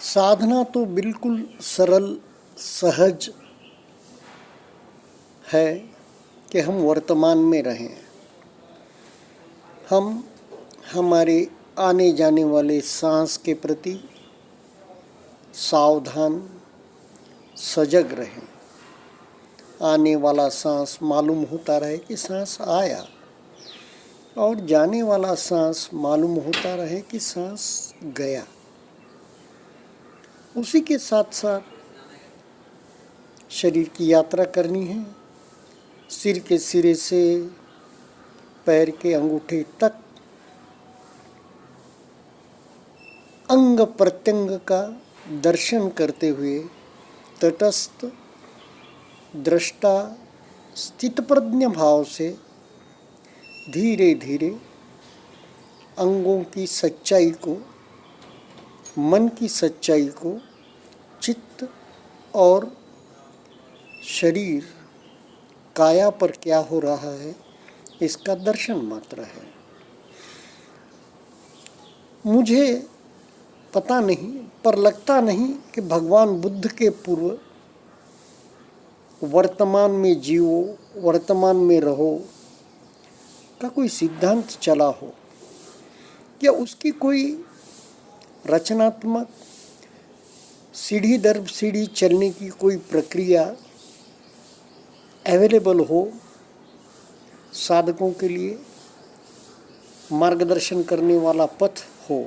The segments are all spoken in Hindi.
साधना तो बिल्कुल सरल सहज है कि हम वर्तमान में रहें। हम हमारे आने जाने वाले सांस के प्रति सावधान सजग रहें। आने वाला सांस मालूम होता रहे कि सांस आया, और जाने वाला सांस मालूम होता रहे कि सांस गया। उसी के साथ साथ शरीर की यात्रा करनी है। सिर के सिरे से पैर के अंगूठे तक अंग प्रत्यंग का दर्शन करते हुए तटस्थ दृष्टा स्थितप्रज्ञ भाव से धीरे धीरे अंगों की सच्चाई को, मन की सच्चाई को, चित्त और शरीर काया पर क्या हो रहा है इसका दर्शन मात्र है। मुझे पता नहीं, पर लगता नहीं कि भगवान बुद्ध के पूर्व वर्तमान में जियो, वर्तमान में रहो का कोई सिद्धांत चला हो, या उसकी कोई रचनात्मक सीढ़ी दर सीढ़ी चलने की कोई प्रक्रिया अवेलेबल हो, साधकों के लिए मार्गदर्शन करने वाला पथ हो।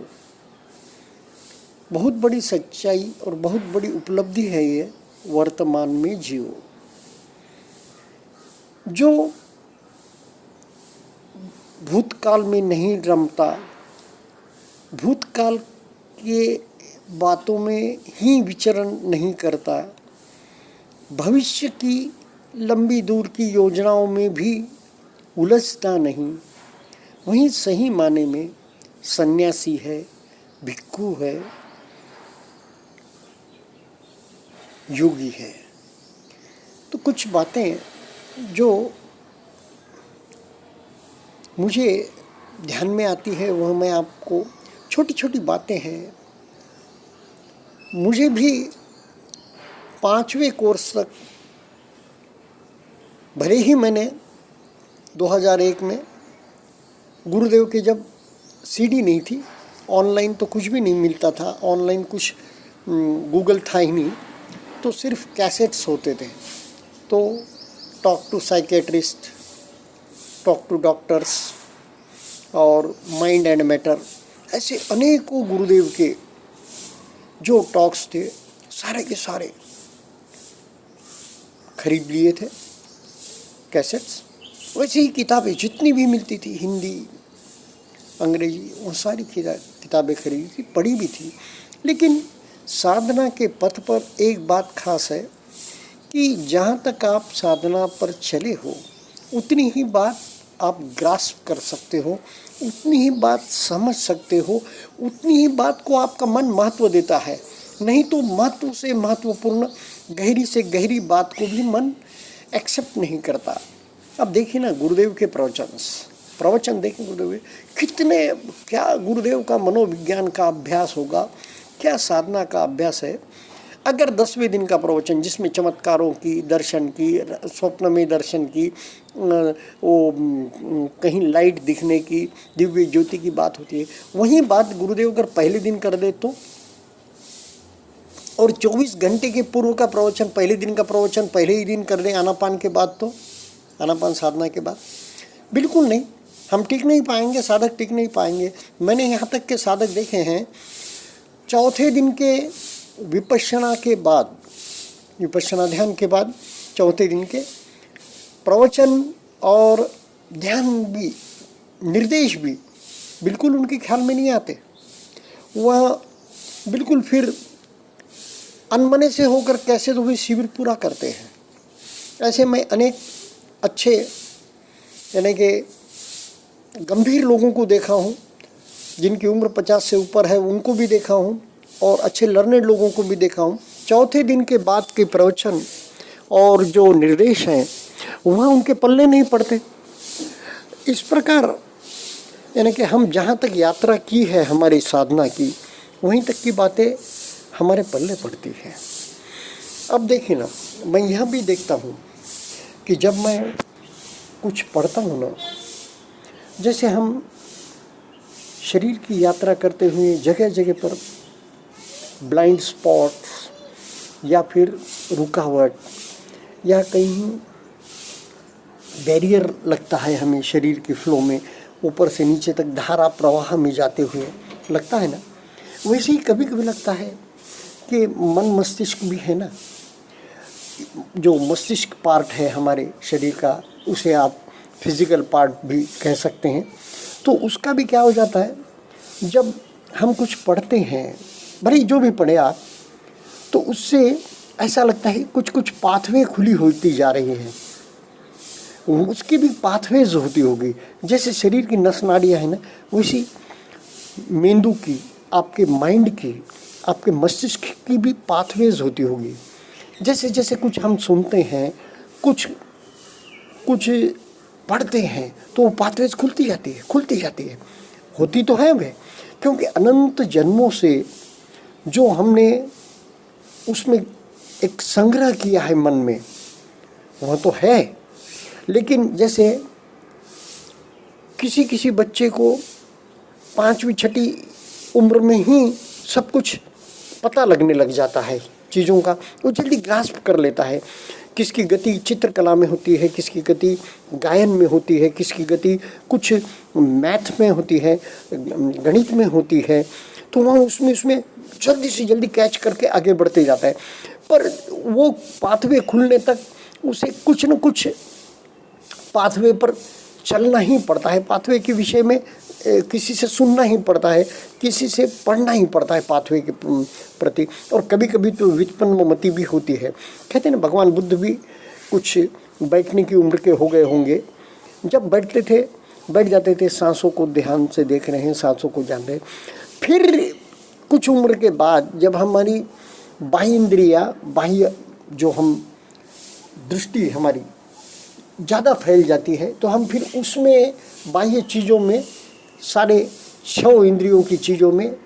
बहुत बड़ी सच्चाई और बहुत बड़ी उपलब्धि है ये वर्तमान में जियो। जो भूतकाल में नहीं रमता, भूतकाल के बातों में ही विचरण नहीं करता, भविष्य की लंबी दूर की योजनाओं में भी उलझता नहीं, वहीं सही माने में सन्यासी है, भिक्खु है, योगी है। तो कुछ बातें जो मुझे ध्यान में आती है वह मैं आपको, छोटी छोटी बातें हैं। मुझे भी 5वें कोर्स तक, भले ही मैंने 2001 में गुरुदेव के जब सीडी नहीं थी, ऑनलाइन तो कुछ भी नहीं मिलता था, ऑनलाइन कुछ गूगल था ही नहीं, तो सिर्फ कैसेट्स होते थे। तो talk to psychiatrist, talk to doctors और माइंड एंड मैटर, ऐसे अनेकों गुरुदेव के जो टॉक्स थे सारे के सारे खरीद लिए थे कैसेट्स। वैसे ही किताबें जितनी भी मिलती थी, हिंदी अंग्रेजी, वो सारी किताबें खरीदी थी, पढ़ी भी थी। लेकिन साधना के पथ पर एक बात खास है कि जहाँ तक आप साधना पर चले हो उतनी ही बात आप ग्रास्प कर सकते हो, उतनी ही बात समझ सकते हो, उतनी ही बात को आपका मन महत्व देता है। नहीं तो महत्व से महत्वपूर्ण, गहरी से गहरी बात को भी मन एक्सेप्ट नहीं करता। अब देखिए ना गुरुदेव के प्रवचन देखिए गुरुदेव कितने, क्या गुरुदेव का मनोविज्ञान का अभ्यास होगा, क्या साधना का अभ्यास है। अगर 10वें दिन का प्रवचन जिसमें चमत्कारों की, दर्शन की, स्वप्न में दर्शन की, वो कहीं लाइट दिखने की, दिव्य ज्योति की बात होती है, वही बात गुरुदेव अगर पहले दिन कर दे तो, और 24 घंटे के पूर्व का प्रवचन, पहले दिन का प्रवचन पहले ही दिन कर दे आनापान के बाद, तो आनापान साधना के बाद, बिल्कुल नहीं, हम टिक नहीं पाएंगे, साधक टिक नहीं पाएंगे। मैंने यहाँ तक के साधक देखे हैं, चौथे दिन के विपश्यना के बाद, विपश्यना ध्यान के बाद चौथे दिन के प्रवचन और ध्यान भी, निर्देश भी बिल्कुल उनके ख्याल में नहीं आते। वह बिल्कुल फिर अनमने से होकर कैसे तो भी शिविर पूरा करते हैं। ऐसे मैं अनेक अच्छे, यानी कि गंभीर लोगों को देखा हूँ, जिनकी उम्र 50 से ऊपर है, उनको भी देखा हूँ, और अच्छे लर्नेड लोगों को भी देखा हूँ। चौथे दिन के बाद के प्रवचन और जो निर्देश हैं वहाँ उनके पल्ले नहीं पड़ते। इस प्रकार यानी कि हम जहाँ तक यात्रा की है हमारी साधना की, वहीं तक की बातें हमारे पल्ले पड़ती है। अब देखिए ना, मैं यह भी देखता हूँ कि जब मैं कुछ पढ़ता हूँ ना, जैसे हम शरीर की यात्रा करते हुए जगह जगह पर ब्लाइंड स्पॉट्स या फिर रुकावट या कहीं बैरियर लगता है हमें शरीर के फ्लो में, ऊपर से नीचे तक धारा प्रवाह में जाते हुए लगता है ना, वैसे ही कभी कभी लगता है कि मन मस्तिष्क भी है ना, जो मस्तिष्क पार्ट है हमारे शरीर का, उसे आप फिजिकल पार्ट भी कह सकते हैं। तो उसका भी क्या हो जाता है, जब हम कुछ पढ़ते हैं, भले जो भी पढ़े आप, तो उससे ऐसा लगता है कुछ कुछ पाथवे खुली होती जा रही हैं, उसकी भी पाथवेज होती होगी। जैसे शरीर की नस नाड़ियाँ हैं ना, वैसी मेंदू की, आपके माइंड की, आपके मस्तिष्क की भी पाथवेज होती होगी। जैसे जैसे कुछ हम सुनते हैं, कुछ कुछ पढ़ते हैं, तो वो पाथवेज खुलती जाती है, होती तो है वे, क्योंकि अनंत जन्मों से जो हमने उसमें एक संग्रह किया है मन में, वह तो है। लेकिन जैसे किसी किसी बच्चे को 5वीं 6ठी उम्र में ही सब कुछ पता लगने लग जाता है चीज़ों का, वो जल्दी ग्रास्प कर लेता है। किसकी गति चित्रकला में होती है, किसकी गति गायन में होती है, किसकी गति कुछ मैथ में होती है, गणित में होती है, तो वह उसमें जल्दी से जल्दी कैच करके आगे बढ़ते जाता है। पर वो पाथवे खुलने तक उसे कुछ न कुछ पाथवे पर चलना ही पड़ता है, पाथवे के विषय में किसी से सुनना ही पड़ता है, किसी से पढ़ना ही पड़ता है पाथवे के प्रति। और कभी कभी तो विपन्न मति भी होती है। कहते हैं ना, भगवान बुद्ध भी कुछ बैठने की उम्र के हो गए होंगे, जब बैठ जाते थे, सांसों को ध्यान से देख रहे हैं, सांसों को जान रहे हैं। फिर कुछ उम्र के बाद जब हमारी बाह्य इंद्रिया, बाह्य जो हम दृष्टि हमारी ज़्यादा फैल जाती है, तो हम फिर उसमें बाह्य चीज़ों में, सारे 6 इंद्रियों की चीज़ों में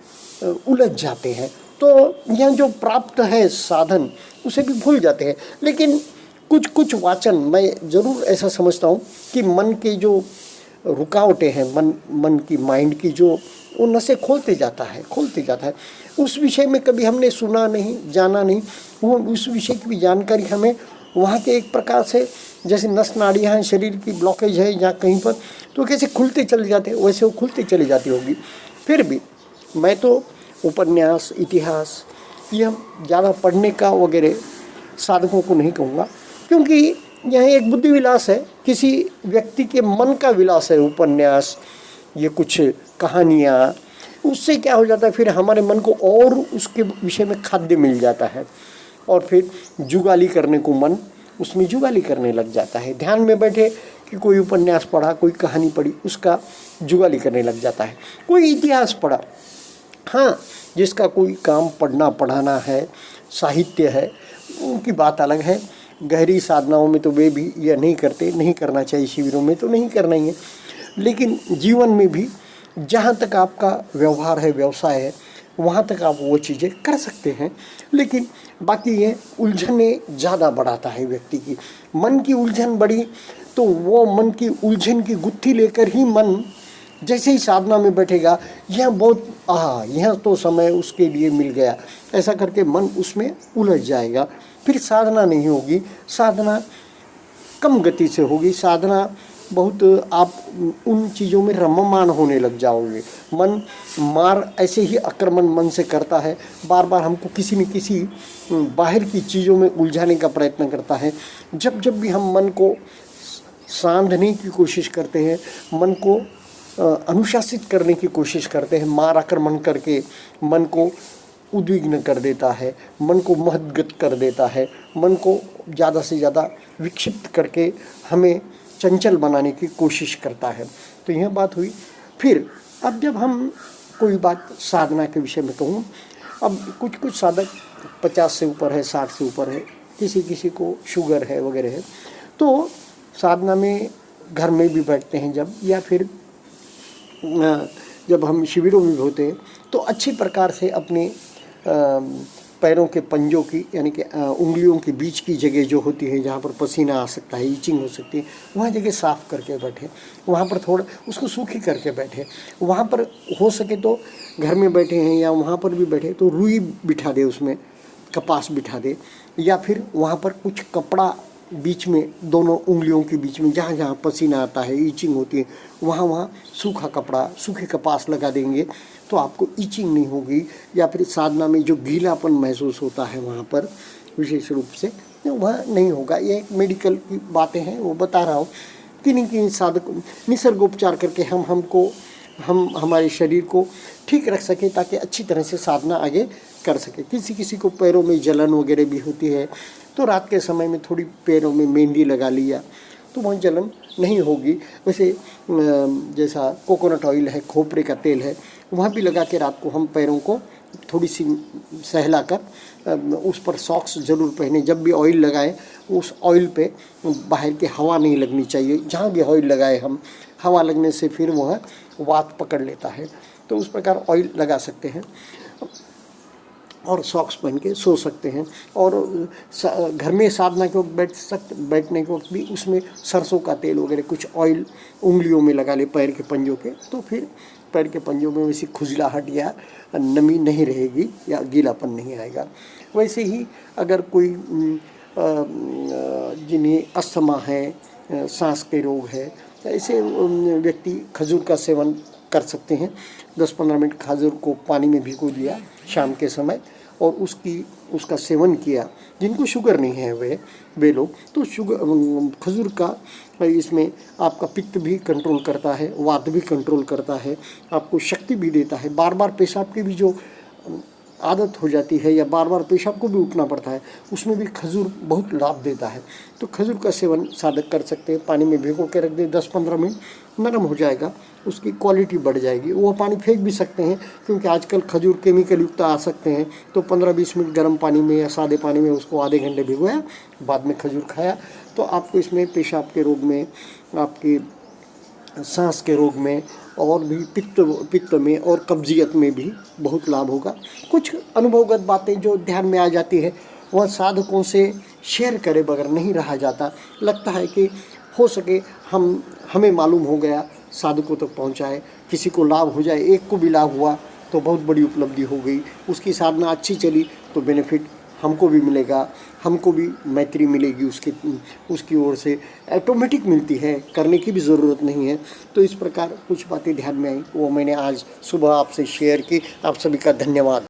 उलझ जाते हैं। तो यह जो प्राप्त है साधन, उसे भी भूल जाते हैं। लेकिन कुछ कुछ वाचन, मैं ज़रूर ऐसा समझता हूँ कि मन के जो रुकावटें हैं, मन की, माइंड की, जो वो नसें खोलते जाता है। उस विषय में कभी हमने सुना नहीं, जाना नहीं, वो उस विषय की भी जानकारी हमें वहाँ के एक प्रकार से, जैसे नस नाड़ियाँ हैं, शरीर की ब्लॉकेज है या कहीं पर, तो कैसे खुलते चले जाते हैं, वैसे वो खुलती चली जाती होगी। फिर भी मैं तो उपन्यास, इतिहास, यह ज़्यादा पढ़ने का वगैरह साधकों को नहीं कहूँगा, क्योंकि यह एक बुद्धि विलास है, किसी व्यक्ति के मन का विलास है उपन्यास, ये कुछ कहानियाँ। उससे क्या हो जाता है, फिर हमारे मन को और उसके विषय में खाद्य मिल जाता है, और फिर जुगाली करने को मन उसमें जुगाली करने लग जाता है। ध्यान में बैठे कि कोई उपन्यास पढ़ा, कोई कहानी पढ़ी, उसका जुगाली करने लग जाता है। कोई इतिहास पढ़ा, हाँ, जिसका कोई काम पढ़ना पढ़ाना है, साहित्य है, उनकी बात अलग है। गहरी साधनाओं में तो वे भी यह नहीं करते, नहीं करना चाहिए, शिविरों में तो नहीं करना ही है। लेकिन जीवन में भी जहाँ तक आपका व्यवहार है, व्यवसाय है, वहाँ तक आप वो चीज़ें कर सकते हैं। लेकिन बाकी ये उलझने ज़्यादा बढ़ाता है व्यक्ति की। मन की उलझन बढ़ी तो वो मन की उलझन की गुत्थी लेकर ही मन जैसे ही साधना में बैठेगा, यह बहुत यह तो समय उसके लिए मिल गया, ऐसा करके मन उसमें उलझ जाएगा। फिर साधना नहीं होगी, साधना कम गति से होगी, साधना बहुत, आप उन चीज़ों में रममान होने लग जाओगे। मन मार ऐसे ही आक्रमण मन से करता है, बार बार हमको किसी न किसी बाहर की चीज़ों में उलझाने का प्रयत्न करता है। जब जब भी हम मन को सांधने की कोशिश करते हैं, मन को अनुशासित करने की कोशिश करते हैं, मार आक्रमण करके मन को उद्विग्न कर देता है, मन को महद्गत कर देता है, मन को ज़्यादा से ज़्यादा विक्षिप्त करके हमें चंचल बनाने की कोशिश करता है। तो यह बात हुई। फिर अब जब हम कोई बात साधना के विषय में कहूँ, अब कुछ कुछ साधक 50 से ऊपर है, 60 से ऊपर है, किसी किसी को शुगर है वगैरह है, तो साधना में घर में भी बैठते हैं जब, या फिर जब हम शिविरों में भी होते हैं, तो अच्छी प्रकार से अपने पैरों के पंजों की यानी कि उंगलियों के बीच की जगह जो होती है जहाँ पर पसीना आ सकता है, ईचिंग हो सकती है, वहाँ जगह साफ़ करके बैठे, वहाँ पर थोड़ा उसको सूखी करके बैठे। वहाँ पर हो सके तो घर में बैठे हैं या वहाँ पर भी बैठे तो रुई बिठा दे, उसमें कपास बिठा दे, या फिर वहाँ पर कुछ कपड़ा बीच में दोनों उंगलियों के बीच में जहाँ जहाँ पसीना आता है, ईचिंग होती है, वहाँ वहाँ सूखा कपड़ा, सूखे कपास लगा देंगे तो आपको ईचिंग नहीं होगी। या फिर साधना में जो गीलापन महसूस होता है वहाँ पर विशेष रूप से वह नहीं होगा। ये एक मेडिकल की बातें हैं, वो बता रहा हूँ। किन्हीं साधक निसर्गोपचार करके हम हमारे शरीर को ठीक रख सके ताकि अच्छी तरह से साधना आगे कर सके। किसी को पैरों में जलन वगैरह भी होती है तो रात के समय में थोड़ी पैरों में मेहंदी लगा लिया तो वह जलन नहीं होगी। वैसे जैसा कोकोनट ऑयल है, खोपरे का तेल है, वहाँ भी लगा के रात को हम पैरों को थोड़ी सी सहला कर उस पर सॉक्स ज़रूर पहने। जब भी ऑयल लगाएं उस ऑयल पे बाहर की हवा नहीं लगनी चाहिए। जहाँ भी ऑयल लगाए हम, हवा लगने से फिर वह वात पकड़ लेता है, तो उस प्रकार ऑयल लगा सकते हैं और सॉक्स पहन के सो सकते हैं। और घर में साधना के वक्त बैठने के वक्त भी उसमें सरसों का तेल वगैरह कुछ ऑयल उंगलियों में लगा ले पैर के पंजों के, तो फिर पैर के पंजों में वैसी खुजलाहट या नमी नहीं रहेगी या गीलापन नहीं आएगा। वैसे ही अगर कोई जिन्हें अस्थमा है, सांस के रोग है, ऐसे व्यक्ति खजूर का सेवन कर सकते हैं। 10-15 मिनट खजूर को पानी में भिगो दिया शाम के समय और उसका सेवन किया। जिनको शुगर नहीं है वे लोग तो खजूर का इसमें आपका पित्त भी कंट्रोल करता है, वात भी कंट्रोल करता है, आपको शक्ति भी देता है। बार बार पेशाब की भी जो आदत हो जाती है या बार बार पेशाब को भी उठना पड़ता है, उसमें भी खजूर बहुत लाभ देता है। तो खजूर का सेवन साधक कर सकते हैं। पानी में भिगो के रख दे, 10-15 मिनट, नरम हो जाएगा, उसकी क्वालिटी बढ़ जाएगी। वो पानी फेंक भी सकते हैं क्योंकि आजकल खजूर केमिकल युक्त आ सकते हैं। तो 15-20 मिनट गर्म पानी में या सादे पानी में उसको आधे घंटे भिगोया, बाद में खजूर खाया, तो आपको इसमें पेशाब के रोग में, आपके सांस के रोग में और भी पित्त में और कब्जियत में भी बहुत लाभ होगा। कुछ अनुभवगत बातें जो ध्यान में आ जाती है वह साधकों से शेयर करे बगैर नहीं रहा जाता। लगता है कि हो सके हमें मालूम हो गया, साधकों तक पहुंचाए, किसी को लाभ हो जाए, एक को भी लाभ हुआ तो बहुत बड़ी उपलब्धि हो गई। उसकी साधना अच्छी चली तो बेनिफिट हमको भी मिलेगा, हमको भी मैत्री मिलेगी उसकी ओर से, ऑटोमेटिक मिलती है, करने की भी ज़रूरत नहीं है। तो इस प्रकार कुछ बातें ध्यान में आई, वो मैंने आज सुबह आपसे शेयर की। आप सभी का धन्यवाद।